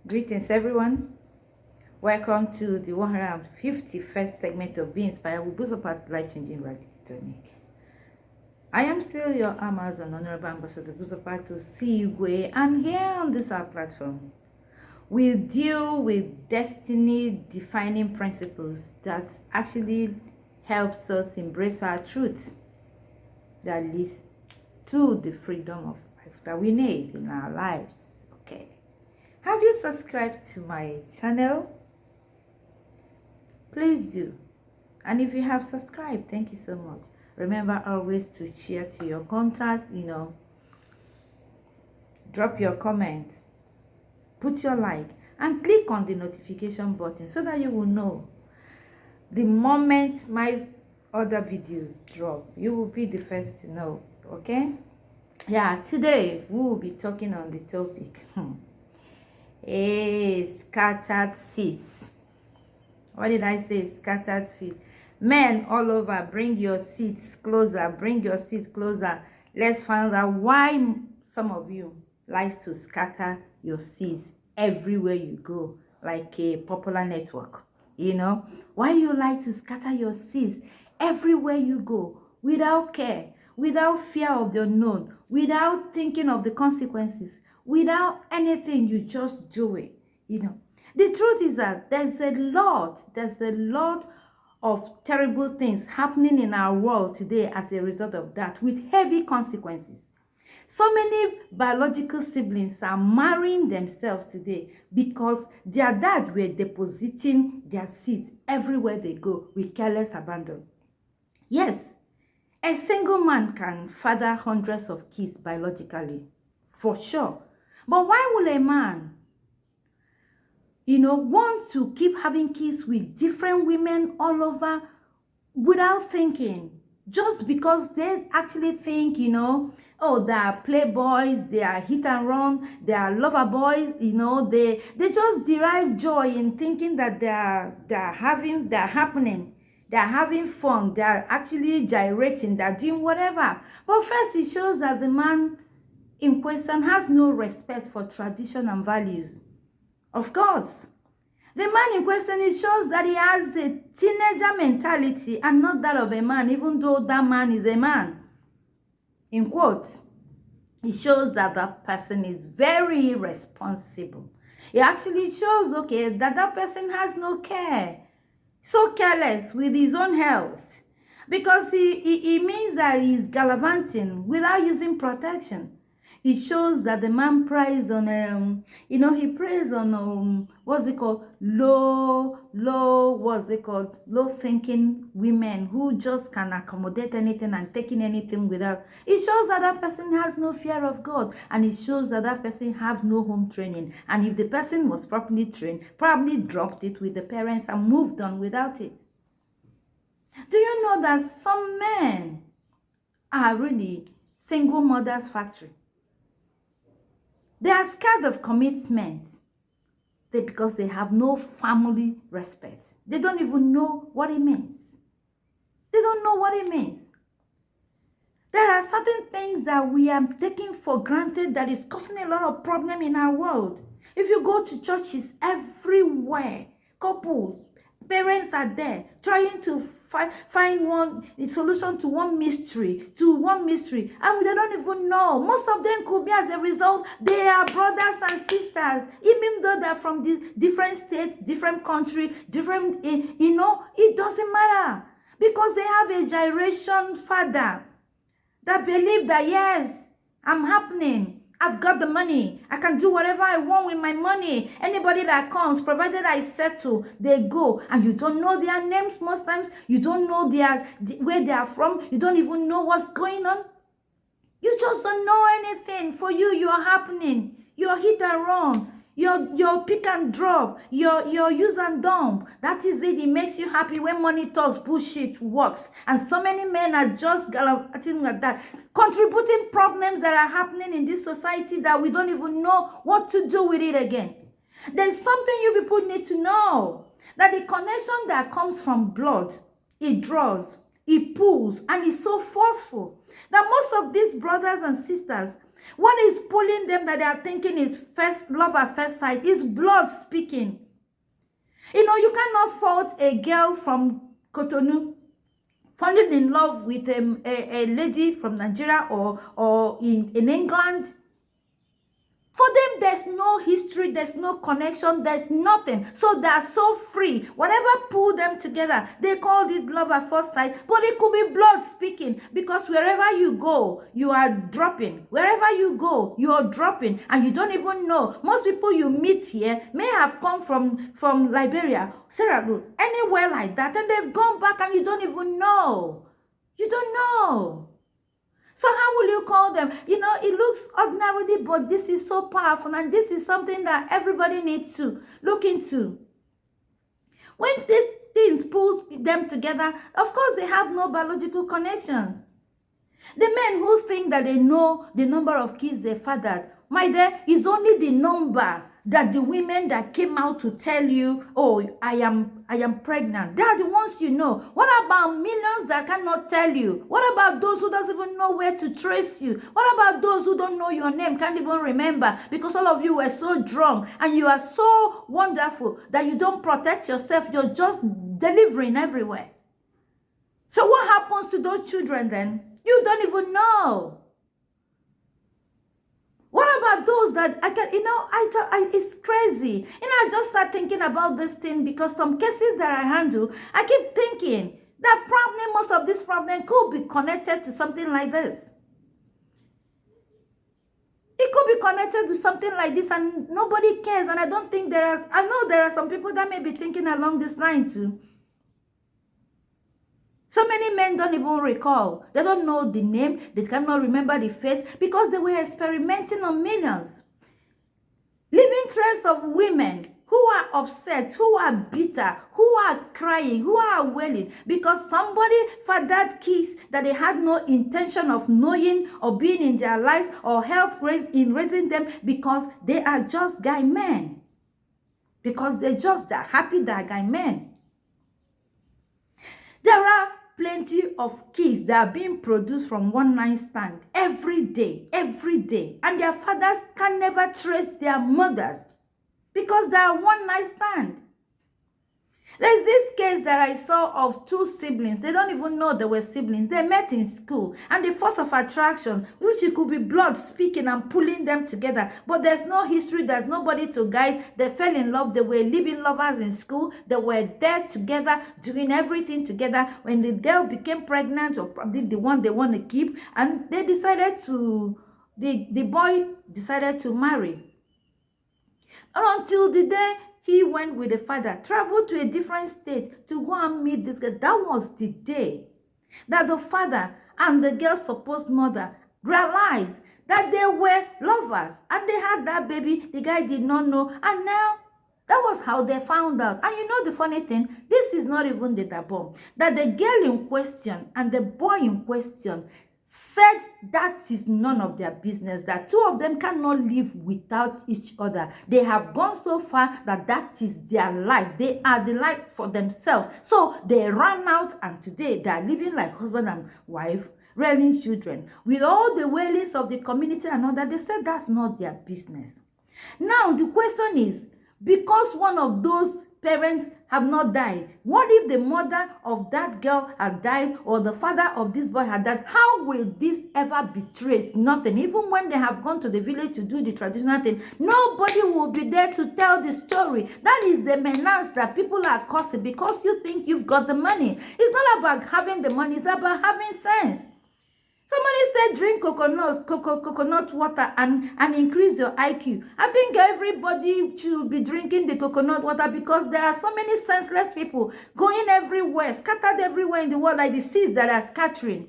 Greetings, everyone. Welcome to the 151st segment of Be Inspired with Buzopat Life-Changing Reality Tonic. I am still your Amazon Honorable Ambassador Buzopat to Sigwe, and here on this our platform, we deal with destiny-defining principles that actually helps us embrace our truth that leads to the freedom of life that we need in our lives. Okay. Have you subscribed to my channel? Please do. And if you have subscribed, thank you so much. Remember always to share to your contacts, drop your comments, put your like, and click on the notification button so that you will know the moment my other videos drop. You will be the first to know, okay? Yeah, today we will be talking on the topic. Scattered seeds. What did I say? Scattered seeds. Men all over, bring your seeds closer. Bring your seeds closer. Let's find out why some of you like to scatter your seeds everywhere you go, like a popular network. Why you like to scatter your seeds everywhere you go without care, without fear of the unknown, without thinking of the consequences, without anything. You just do it. The truth is that there's a lot of terrible things happening in our world today as a result of that, with heavy consequences. So many biological siblings are marrying themselves today because their dads were depositing their seeds everywhere they go with careless abandon. Yes, a single man can father hundreds of kids biologically, for sure. But why would a man, want to keep having kids with different women all over without thinking? Just because they actually think, oh, they are playboys, they are hit and run, they are lover boys, they just derive joy in thinking that they're happening. They're having fun, they're actually gyrating, they're doing whatever. But first, it shows that the man in question has no respect for tradition and values. Of course, the man in question, it shows that he has a teenager mentality and not that of a man, even though that man is a man. In quote, it shows that that person is very irresponsible. It actually shows, okay, that that person has no care. So careless with his own health. Because he means that he's gallivanting without using protection. It shows that the man preys on, he preys on, low thinking women who just can accommodate anything and taking anything without. It shows that that person has no fear of God, and it shows that that person have no home training. And if the person was properly trained, probably dropped it with the parents and moved on without it. Do you know that some men are really single mothers factory? They are scared of commitment because they have no family respect. They don't even know what it means. They don't know what it means. There are certain things that we are taking for granted that is causing a lot of problem in our world. If you go to churches everywhere, couples, parents are there trying to find one solution to one mystery, and they don't even know. Most of them could be as a result they are brothers and sisters, even though they're from the different states, different country, different, it doesn't matter, because they have a gyration father that believe that, yes, I'm happening, I've got the money, I can do whatever I want with my money. Anybody that comes, provided I settle, they go. And you don't know their names most times. You don't know where they are from. You don't even know what's going on. You just don't know anything. For you, you're happening. You're hit and run. Your pick and drop, your use and dump. That is it. It makes you happy when money talks, bullshit works. And so many men are just gallivanting like that, contributing problems that are happening in this society that we don't even know what to do with it again. There's something you people need to know, that the connection that comes from blood, it draws, it pulls, and it's so forceful that most of these brothers and sisters, What is pulling them that they are thinking is first love at first sight? Is blood speaking. You know, you cannot fault a girl from Cotonou falling in love with a lady from Nigeria or in England. For them, there's no history, there's no connection, there's nothing. So they are so free. Whatever pulled them together, they called it love at first sight. But it could be blood speaking, because wherever you go, you are dropping. Wherever you go, you are dropping, and you don't even know. Most people you meet here may have come from Liberia, Sierra Leone, anywhere like that, and they've gone back and you don't even know. You don't know. So how will you call them? You know, it looks ordinary, but this is so powerful, and this is something that everybody needs to look into. When these things pull them together, of course they have no biological connections. The men who think that they know the number of kids they fathered, my dear, is only the number that the women that came out to tell you, oh, I am pregnant. They are the ones you know. What about millions that cannot tell you? What about those who doesn't even know where to trace you? What about those who don't know your name, can't even remember, because all of you were so drunk and you are so wonderful that you don't protect yourself. You're just delivering everywhere. So what happens to those children then? You don't even know. What about those that it's crazy. I just start thinking about this thing because some cases that I handle, I keep thinking that probably most of this problem could be connected to something like this. It could be connected with something like this and nobody cares. And I don't think I know there are some people that may be thinking along this line too. So many men don't even recall. They don't know the name. They cannot remember the face because they were experimenting on millions. Living traces of women who are upset, who are bitter, who are crying, who are wailing because somebody fathered kids that they had no intention of knowing or being in their lives or help in raising them because they are just guy men. Because they're happy that guy men. There are plenty of kids that are being produced from one night stand every day, and their fathers can never trace their mothers because they are one night stand. There's this case that I saw of two siblings. They don't even know they were siblings. They met in school, and the force of attraction, which it could be blood speaking and pulling them together, but there's no history, there's nobody to guide. They fell in love. They were living lovers in school. They were there together, doing everything together. When the girl became pregnant, or probably the one they want to keep, and they decided to, the boy decided to marry. And until the day he went with the father, traveled to a different state to go and meet this girl. That was the day that the father and the girl's supposed mother realized that they were lovers and they had that baby. The guy did not know, and now that was how they found out. And you know the funny thing, this is not even the dabom. That the girl in question and the boy in question said that is none of their business, that two of them cannot live without each other. They have gone so far that that is their life. They are the life for themselves. So they ran out, and today they are living like husband and wife, rearing children. With all the wailings of the community and all that, they said that's not their business. Now the question is, because one of those parents have not died, what if the mother of that girl had died, or the father of this boy had died? How will this ever be traced? Nothing. Even when they have gone to the village to do the traditional thing, nobody will be there to tell the story. That is the menace that people are causing because you think you've got the money. It's not about having the money, it's about having sense. Somebody said drink coconut water and increase your IQ. I think everybody should be drinking the coconut water because there are so many senseless people going everywhere, scattered everywhere in the world like the seeds that are scattering.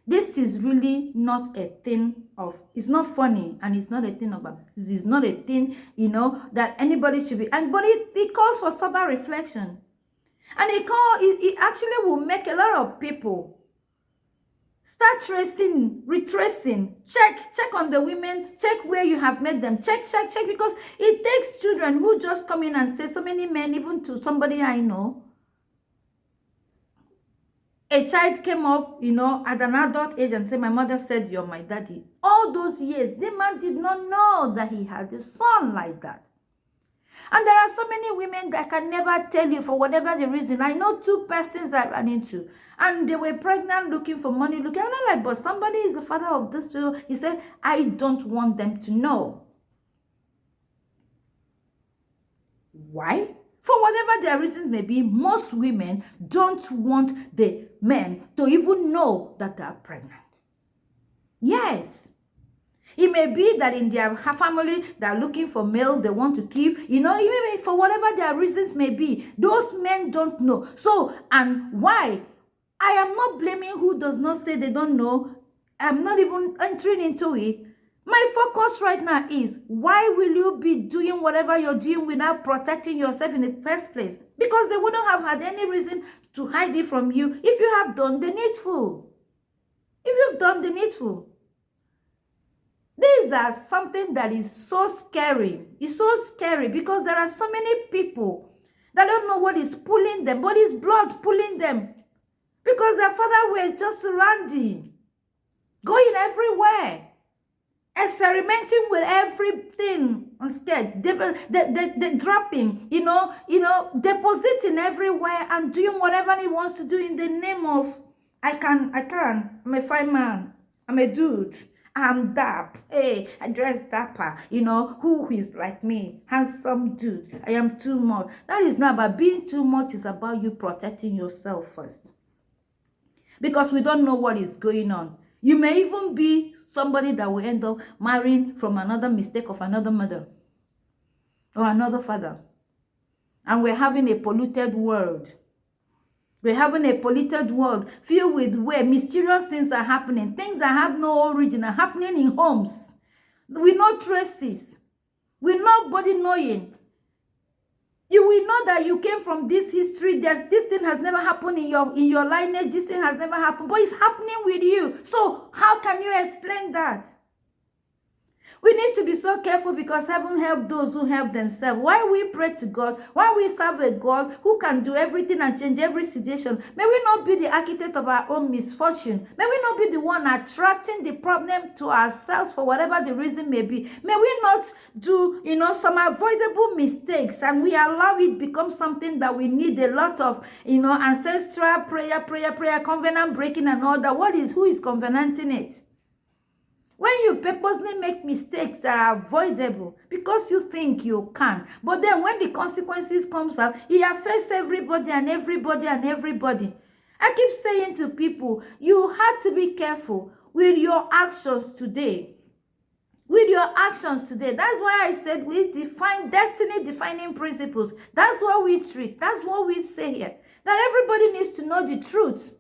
This is really not a thing of, it's not funny, and it's not a thing about, this is not a thing, that anybody should be, but it calls for sober reflection. And it actually will make a lot of people start tracing, retracing, check on the women, check where you have met them, check, because it takes children who just come in and say, so many men, even to somebody I know, a child came up, at an adult age and said, my mother said you're my daddy. All those years, the man did not know that he had a son like that. And there are so many women that can never tell you for whatever the reason. I know two persons I ran into, and they were pregnant, looking for money, looking. I'm not like, but somebody is the father of this girl. He said, I don't want them to know. Why? For whatever their reasons may be, most women don't want the men to even know that they are pregnant. Yes. It may be that in their family, they're looking for male they want to keep, even for whatever their reasons may be. Those men don't know. So, and why? I am not blaming who does not say they don't know. I'm not even entering into it. My focus right now is, why will you be doing whatever you're doing without protecting yourself in the first place? Because they wouldn't have had any reason to hide it from you if you have done the needful. If you've done the needful. These are something that is so scary. It's so scary because there are so many people that don't know what is pulling them, what is blood pulling them. Because their father were just randy, going everywhere, experimenting with everything instead, they dropping, depositing everywhere and doing whatever he wants to do in the name of, I'm a fine man, I'm a dude. I'm dap. Hey, I dress dapper. Who is like me? Handsome dude. I am too much. That is not about being too much. It's about you protecting yourself first. Because we don't know what is going on. You may even be somebody that will end up marrying from another mistake of another mother or another father. And we're having a polluted world. We're having a polluted world filled with where mysterious things are happening. Things that have no origin are happening in homes. With no traces. With nobody knowing. You will know that you came from this history. This thing has never happened in your lineage. This thing has never happened. But it's happening with you. So how can you explain that? We need to be so careful because heaven help those who help themselves. Why we pray to God, why we serve a God who can do everything and change every situation. May we not be the architect of our own misfortune. May we not be the one attracting the problem to ourselves for whatever the reason may be. May we not do, some avoidable mistakes and we allow it become something that we need a lot of, ancestral prayer, covenant breaking and all that. Who is covenanting it? When you purposely make mistakes that are avoidable because you think you can, but then when the consequences comes out, it affects everybody and everybody and everybody. I keep saying to people, you have to be careful with your actions today. With your actions today. That's why I said we define destiny-defining principles. That's what we treat. That's what we say here. That everybody needs to know the truth.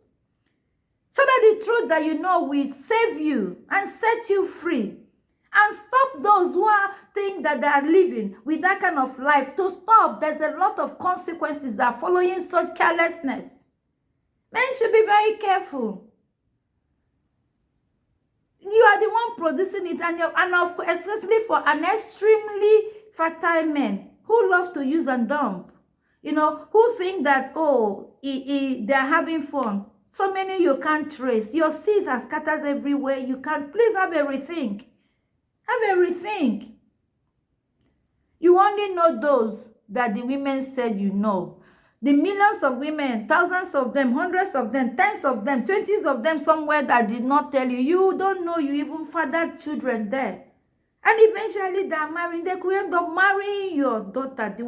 So that the truth that you know will save you and set you free. And stop those who think that they are living with that kind of life. To stop, there's a lot of consequences that are following such carelessness. Men should be very careful. You are the one producing it, and of course, especially for an extremely fertile man who love to use and dump. Who think that, they're having fun. So many you can't trace. Your seeds are scattered everywhere. You can't. Please have a rethink. Have a rethink. You only know those that the women said you know. The millions of women, thousands of them, hundreds of them, tens of them, 20s of them somewhere that did not tell you. You don't know you even fathered children there. And eventually they are marrying. They could end up marrying your daughter, the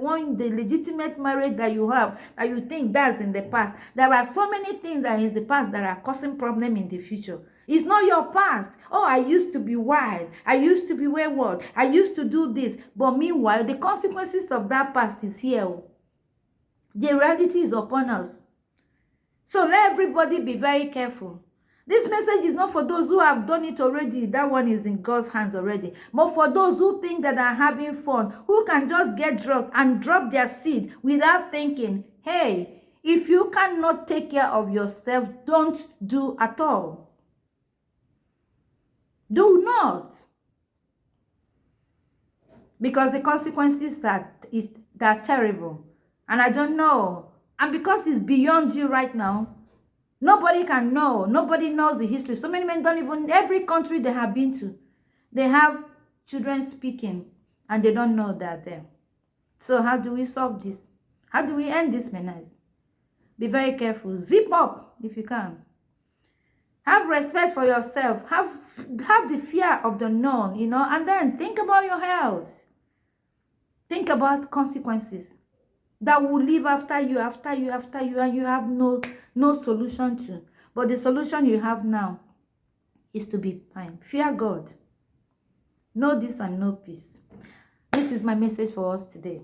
legitimate marriage that you have, that you think that's in the past. There are so many things that in the past that are causing problem in the future. It's not your past. Oh, I used to be wild. I used to be wayward. I used to do this. But meanwhile, the consequences of that past is here. The reality is upon us. So let everybody be very careful. This message is not for those who have done it already. That one is in God's hands already. But for those who think that are having fun, who can just get drunk and drop their seed without thinking, hey, if you cannot take care of yourself, don't do at all. Do not. Because the consequences are terrible. And I don't know. And because it's beyond you right now, Nobody can know. Nobody knows the history. So many men don't even, every country they have been to, they have children speaking and they don't know that there. So how do we solve this? How do we end this menace? Be very careful. Zip up if you can. Have respect for yourself. Have the fear of the known, and then think about your health. Think about consequences that will live after you, and you have no solution to. But the solution you have now is to be fine. Fear God. Know this and know peace. This is my message for us today.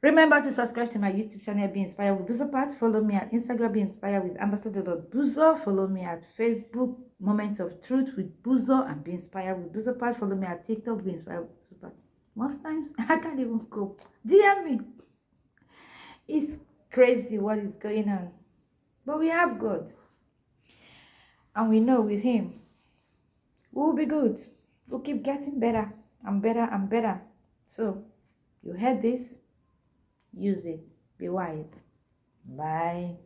Remember to subscribe to my YouTube channel, Be Inspired with Buzopat. Follow me at Instagram, Be Inspired with Ambassador.Buzo. Follow me at Facebook, Moment of Truth with Buzo and Be Inspired with Buzopat. Follow me at TikTok, Be Inspired with Buzopat. Most times, I can't even cope. DM me. It's crazy what is going on. But we have God. And we know with Him, we will be good. We'll keep getting better and better and better. So, you heard this? Use it. Be wise. Bye.